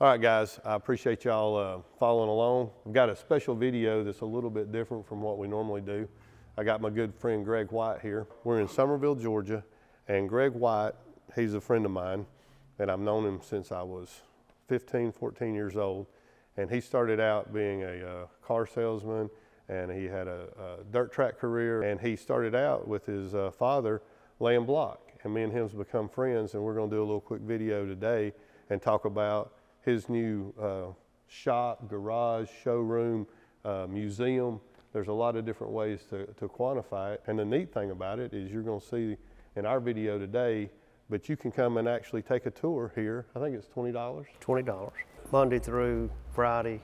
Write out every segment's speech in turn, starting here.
All right, guys, I appreciate y'all following along. I've got a special video that's a little bit different from what we normally do. I got my good friend Greg Wyatt here. We're in Summerville, Georgia, and Greg Wyatt, he's a friend of mine, and I've known him since I was 15, 14 years old. And he started out being a car salesman, and he had a dirt track career, and he started out with his father laying block. And me and him's become friends, and we're gonna do a little quick video today and talk about his new shop, garage, showroom, museum. There's a lot of different ways to quantify it. And the neat thing about it is you're gonna see in our video today, but you can come and actually take a tour here. I think it's $20. $20, Monday through Friday,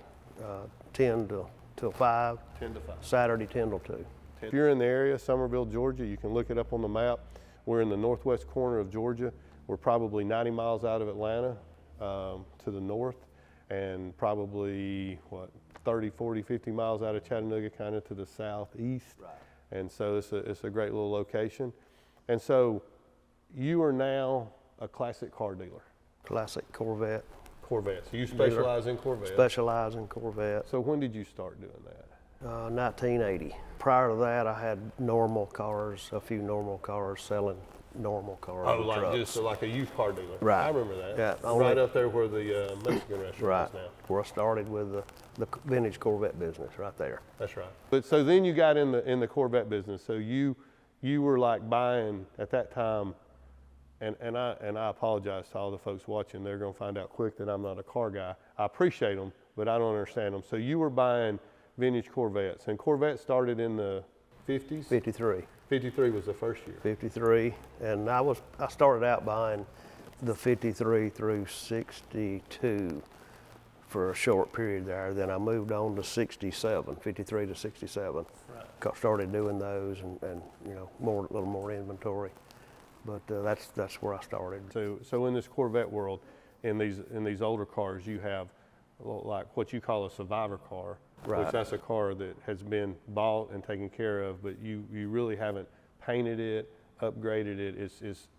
10 till 5. 10 to 5. Saturday, 10 till 2. If you're in the area, Summerville, Georgia, you can look it up on the map. We're in the northwest corner of Georgia. We're probably 90 miles out of Atlanta to the north, and probably, 30, 40, 50 miles out of Chattanooga, kind of to the southeast. Right. And so it's a great little location. And so you are now a classic car dealer. Classic Corvette. Corvettes. So you specialize in Corvettes. Specialize in Corvette. So when did you start doing that? 1980. Prior to that, I had normal cars, a few normal cars, selling normal cars. Oh, and like trucks. just like a used car dealer. Right. I remember that. Yeah. Right up there where the Mexican restaurant Right. is now. Where I started with the vintage Corvette business right there. That's right. But so then you got in the Corvette business. So you were like buying at that time, and I apologize to all the folks watching. They're going to find out quick that I'm not a car guy. I appreciate them, but I don't understand them. So you were buying vintage Corvettes, and Corvette started in the 50s? 53. 53 was the first year. 53, and I started out buying the 53 through 62 for a short period there. Then I moved on to 67, 53 to 67. Right. Started doing those, and you know, a little more inventory. But that's where I started. So in this Corvette world, in these older cars, you have like what you call a survivor car. Right. Which that's a car that has been bought and taken care of, but you really haven't painted it, upgraded it.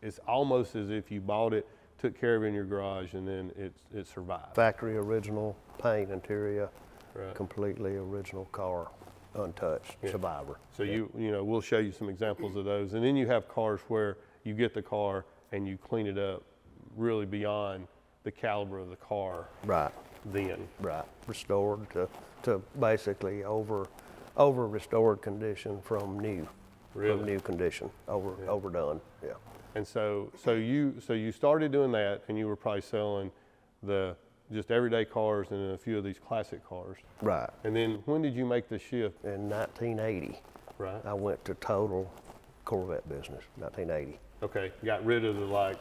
It's almost as if you bought it, took care of it in your garage, and then it survived. Factory original paint, interior, Right. completely original car, untouched, Yeah. survivor. So you know, we'll show you some examples of those. And then you have cars where you get the car and you clean it up really beyond the caliber of the car. Right. Then. Right. Restored to basically over restored condition from new. Really? From new condition, overdone, yeah. And so you started doing that, and you were probably selling the just everyday cars and then a few of these classic cars. Right. And then when did you make the shift? In 1980, Right. I went to total Corvette business, 1980. Okay, got rid of the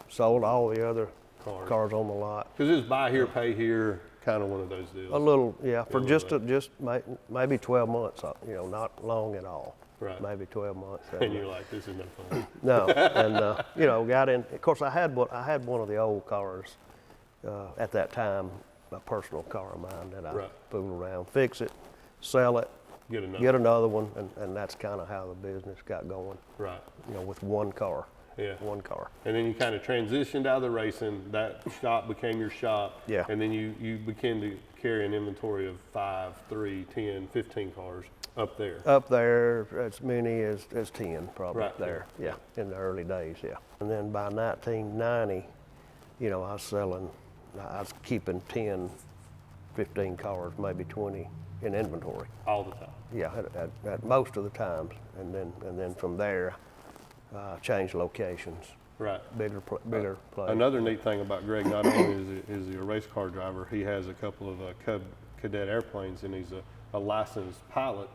Sold all the other cars on the lot. Because it's buy here, pay here, kind of one of those deals. A little, yeah, for just maybe 12 months, you know, not long at all. Right. Maybe 12 months. And you're like, this is no fun. No, and you know, got in. Of course, I had one of the old cars at that time, a personal car of mine that I Right. fooled around, fix it, sell it, Get another one, and that's kind of how the business got going. Right. You know, with one car. Yeah. One car. And then you kind of transitioned out of the racing. That shop became your shop. Yeah. And then you began to carry an inventory of 5, 3, 10, 15 cars up there. Up there, as many as 10 probably Right. there. Yeah, in the early days, yeah. And then by 1990, you know, I was keeping 10, 15 cars, maybe 20 in inventory. All the time. Yeah, at most of the times. And then from there, changed locations. Right. Bigger place. Another neat thing about Greg, not only is he a race car driver, he has a couple of Cub Cadet airplanes, and he's a licensed pilot.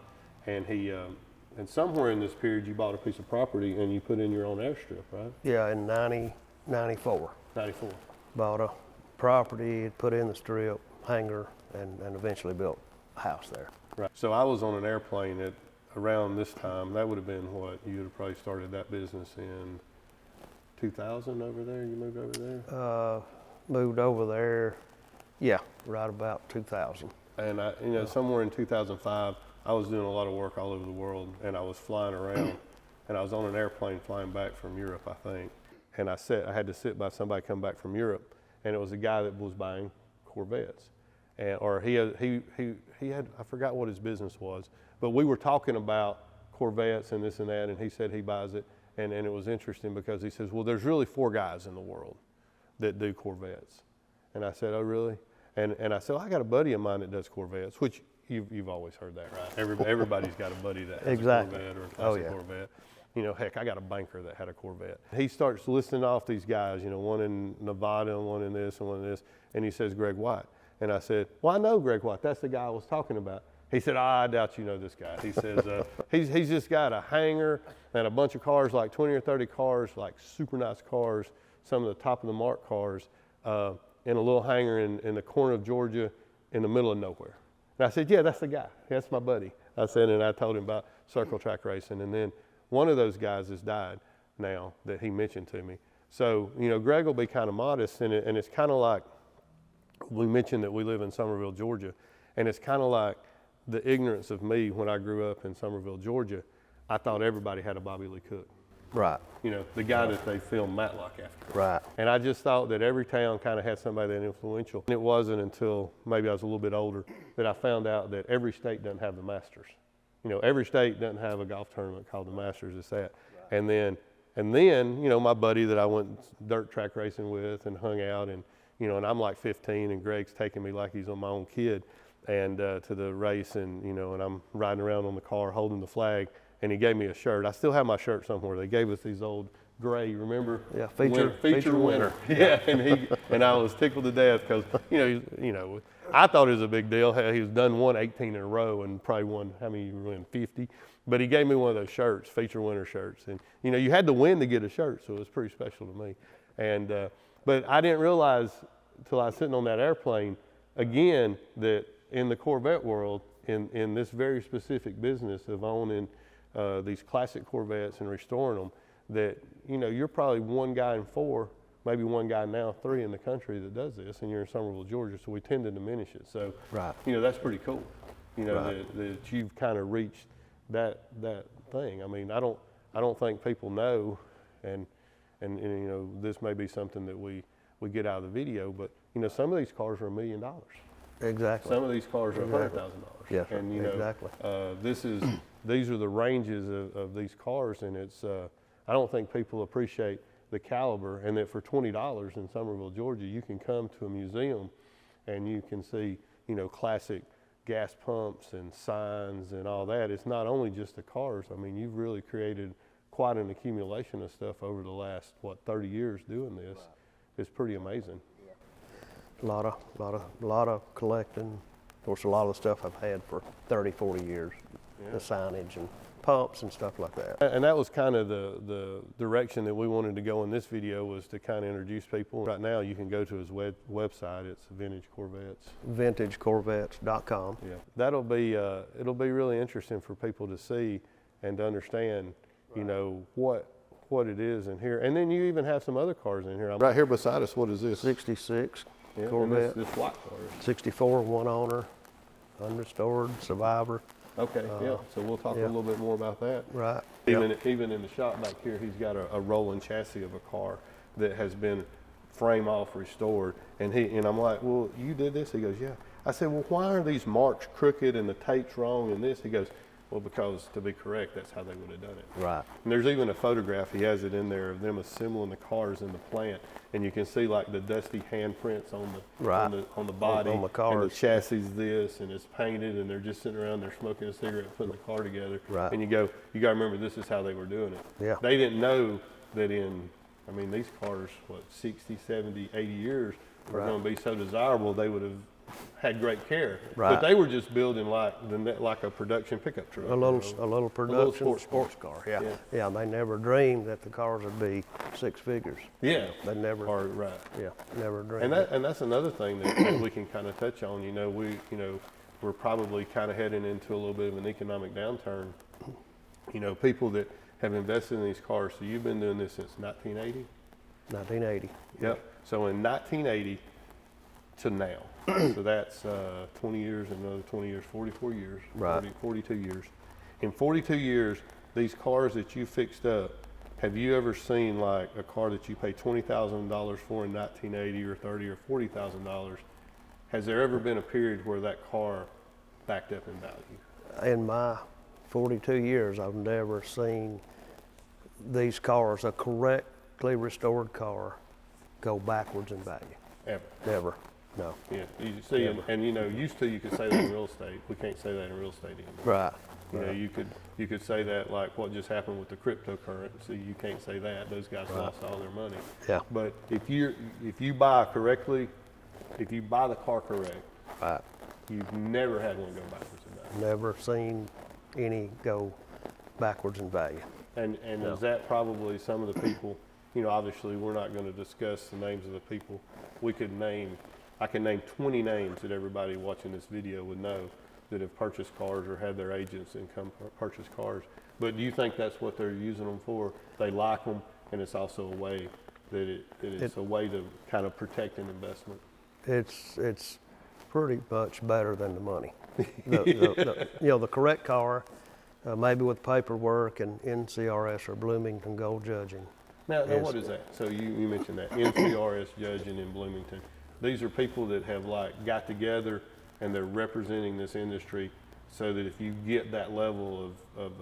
And he, and somewhere in this period, you bought a piece of property and you put in your own airstrip, right? Yeah, in 94. 94. Bought a property, put in the strip, hangar, and eventually built a house there. Right. So I was on an airplane at around this time. That would have been what you would have probably started that business in 2000 over there. You moved over there. Moved over there, yeah, right about 2000. And I, you know, somewhere in 2005, I was doing a lot of work all over the world, and I was flying around, and I was on an airplane flying back from Europe, I think. And I had to sit by somebody come back from Europe, and it was a guy that was buying Corvettes, and or he had I forgot what his business was, but we were talking about Corvettes and this and that, and he said he buys it, and it was interesting because he says, well, there's really 4 guys in the world that do Corvettes, and I said, oh really? And I said, well, I got a buddy of mine that does Corvettes, which you've always heard that, right? Everybody's got a buddy that has a Corvette or a classic Corvette. You know, heck, I got a banker that had a Corvette. He starts listing off these guys, you know, one in Nevada and one in this and one in this, and he says, Greg Wyatt. And I said, well, I know Greg Wyatt. That's the guy I was talking about. He said, I doubt you know this guy. He says, he's just got a hangar and a bunch of cars, like 20 or 30 cars, like super nice cars, some of the top of the mark cars, in a little hangar in the corner of Georgia in the middle of nowhere. And I said, yeah, that's the guy. That's my buddy. I said, and I told him about circle track racing. And then one of those guys has died now that he mentioned to me. So, you know, Greg will be kind of modest, and it's kind of like, we mentioned that we live in Summerville, Georgia, and it's kind of like the ignorance of me when I grew up in Summerville, Georgia. I thought everybody had a Bobby Lee Cook. Right. You know, the guy that they filmed Matlock after. Right. And I just thought that every town kind of had somebody that influential. And it wasn't until maybe I was a little bit older that I found out that every state doesn't have the Masters. You know, every state doesn't have a golf tournament called the Masters. It's that. Right. And then, you know, my buddy that I went dirt track racing with and hung out, and, you know, and I'm like 15 and Greg's taking me like he's on my own kid and to the race, and, you know, and I'm riding around on the car holding the flag, and he gave me a shirt. I still have my shirt somewhere. They gave us these old gray, remember? Yeah, feature winner. Yeah, and I was tickled to death because, you know, I thought it was a big deal. He was won 18 in a row and probably won, how many you won, 50? But he gave me one of those shirts, feature winner shirts. And, you know, you had to win to get a shirt, so it was pretty special to me. And, but I didn't realize until I was sitting on that airplane, again, that in the Corvette world, in this very specific business of owning these classic Corvettes and restoring them, that, you know, you're probably one guy in 4, maybe one guy now 3 in the country that does this, and you're in Summerville, Georgia, so we tend to diminish it. So, right. You know, that's pretty cool, you know, right. that you've kind of reached that thing. I mean, I don't think people know, and you know, this may be something that we get out of the video, but, you know, some of these cars are $1 million. Exactly. Some of these cars are $100,000. Yeah, and, you know, exactly. These are the ranges of these cars, and it's, I don't think people appreciate the caliber, and that for $20 in Summerville, Georgia, you can come to a museum and you can see, you know, classic gas pumps and signs and all that. It's not only just the cars. I mean, you've really created quite an accumulation of stuff over the last, 30 years doing this. Right. It's pretty amazing. A lot of collecting. Of course, a lot of the stuff I've had for 30, 40 years, the signage and pumps and stuff like that. And that was kind of the direction that we wanted to go in this video, was to kind of introduce people. Right now, you can go to his website. It's Vintage Corvettes. VintageCorvettes.com. Yeah, that'll be it'll be really interesting for people to see and to understand, you know, what it is in here. And then you even have some other cars in here. Right here beside us, what is this? 66 yeah, Corvette. This white car. 64 one owner, unrestored, survivor. Okay, yeah. So we'll talk a little bit more about that. Right. Even in the shop back here, he's got a rolling chassis of a car that has been frame off restored. And I'm like, well, you did this? He goes, yeah. I said, well, why are these marks crooked and the tape's wrong and this? He goes, well, because to be correct, that's how they would have done it. Right. And there's even a photograph, he has it in there, of them assembling the cars in the plant, and you can see like the dusty handprints on the body, on the cars. and the chassis this, and it's painted, and they're just sitting around there smoking a cigarette, putting the car together. Right. And you got to remember, this is how they were doing it. Yeah. They didn't know that these cars, 60, 70, 80 years were going to be so desirable, they would have had great care. Right. But they were just building like a production pickup truck. A little production sports car. Yeah. Yeah. Yeah. They never dreamed that the cars would be 6 figures. Yeah. They never. Right. Yeah. Never dreamed. And that's another thing that we can kind of touch on. You know, we're probably kind of heading into a little bit of an economic downturn. You know, people that have invested in these cars. So you've been doing this since 1980. 1980. Yep. So in 1980 to now. So that's 20 years, another 20 years, 44 years, right. 42 years. In 42 years, these cars that you fixed up, have you ever seen like a car that you paid $20,000 for in 1980 or $30,000 or $40,000 Has there ever been a period where that car backed up in value? In my 42 years, I've never seen these cars, a correctly restored car, go backwards in value. Ever? Never, no. Yeah, you see, and you know, used to you could say that in real estate. We can't say that in real estate anymore. Right. You know, you could say that like what just happened with the cryptocurrency. You can't say that. Those guys lost all their money. Yeah. But if you buy correctly, if you buy the car correct, Right. you've never had one go backwards in value. Never seen any go backwards in value. And No. is that probably some of the people, you know, obviously we're not going to discuss the names of the people. I can name 20 names that everybody watching this video would know that have purchased cars or had their agents and come purchase cars. But do you think that's what they're using them for? They like them, and it's also a way that it's a way to kind of protect an investment. It's pretty much better than the money. The correct car, maybe with paperwork and NCRS or Bloomington Gold Judging. Now what is that? So you mentioned that NCRS judging in Bloomington. These are people that have like got together and they're representing this industry, so that if you get that level of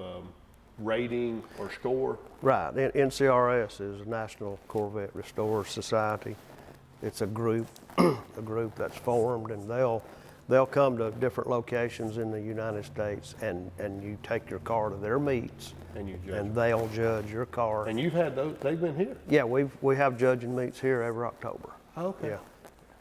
rating or score. Right. NCRS is National Corvette Restorers Society. It's a group, that's formed, and they'll come to different locations in the United States, and you take your car to their meets, And you judge. and they'll judge your car. And you've had those, they've been here. Yeah, we have judging meets here every October. Okay. Yeah.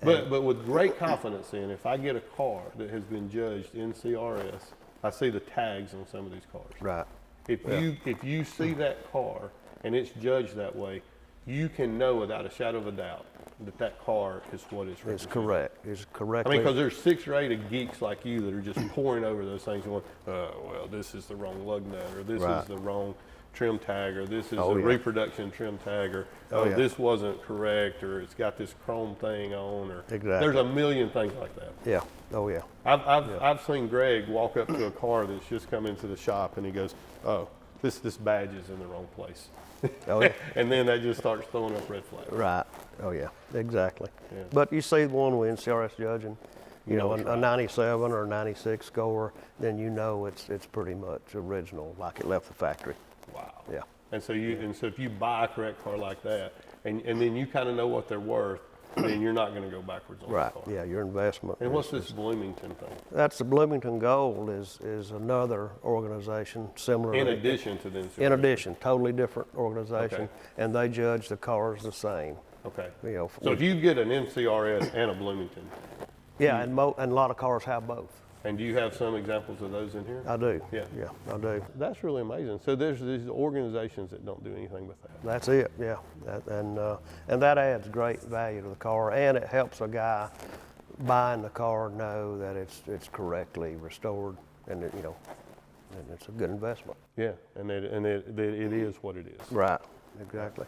But with great confidence in, if I get a car that has been judged in CRS, I see the tags on some of these cars. Right. If you see that car and it's judged that way, you can know without a shadow of a doubt that car is what it's representing. It's correct. It's I correctly. mean, because there's 6 or 8 of geeks like you that are just pouring over those things going, well, this is the wrong lug nut, or this Right. is the wrong trim tag, or this is Oh, a yeah. reproduction trim tag, or Oh, yeah. this wasn't correct, or it's got this chrome thing on, or Exactly. there's a million things like that. Yeah. Oh yeah. I've seen Greg walk up to a car that's just come into the shop and he goes, oh, this badge is in the wrong place. Oh yeah. And then that just starts throwing up red flags. Right. Oh yeah. Exactly. Yeah. But you see the one with NCRS judging, You know it's a 97 or 96 score, then you know it's pretty much original, like it left the factory. Wow. Yeah. And so if you buy a correct car like that, and then you kind of know what they're worth, then you're not going to go backwards on Right. the car. Yeah. Your investment. And what's is- this Bloomington thing? That's the Bloomington Gold is another organization similar. In addition to the In addition, totally different organization, Okay. and they judge the cars the same. Okay. You know. So if you get an MCRS and a Bloomington, Yeah, and a lot of cars have both. and do you have some examples of those in here? I do. Yeah. Yeah, I do. That's really amazing. So there's these organizations that don't do anything but that. That's it. Yeah, and that adds great value to the car, and it helps a guy buying the car know that it's correctly restored, and and it's a good investment. Yeah, and it is what it is. Right. Exactly.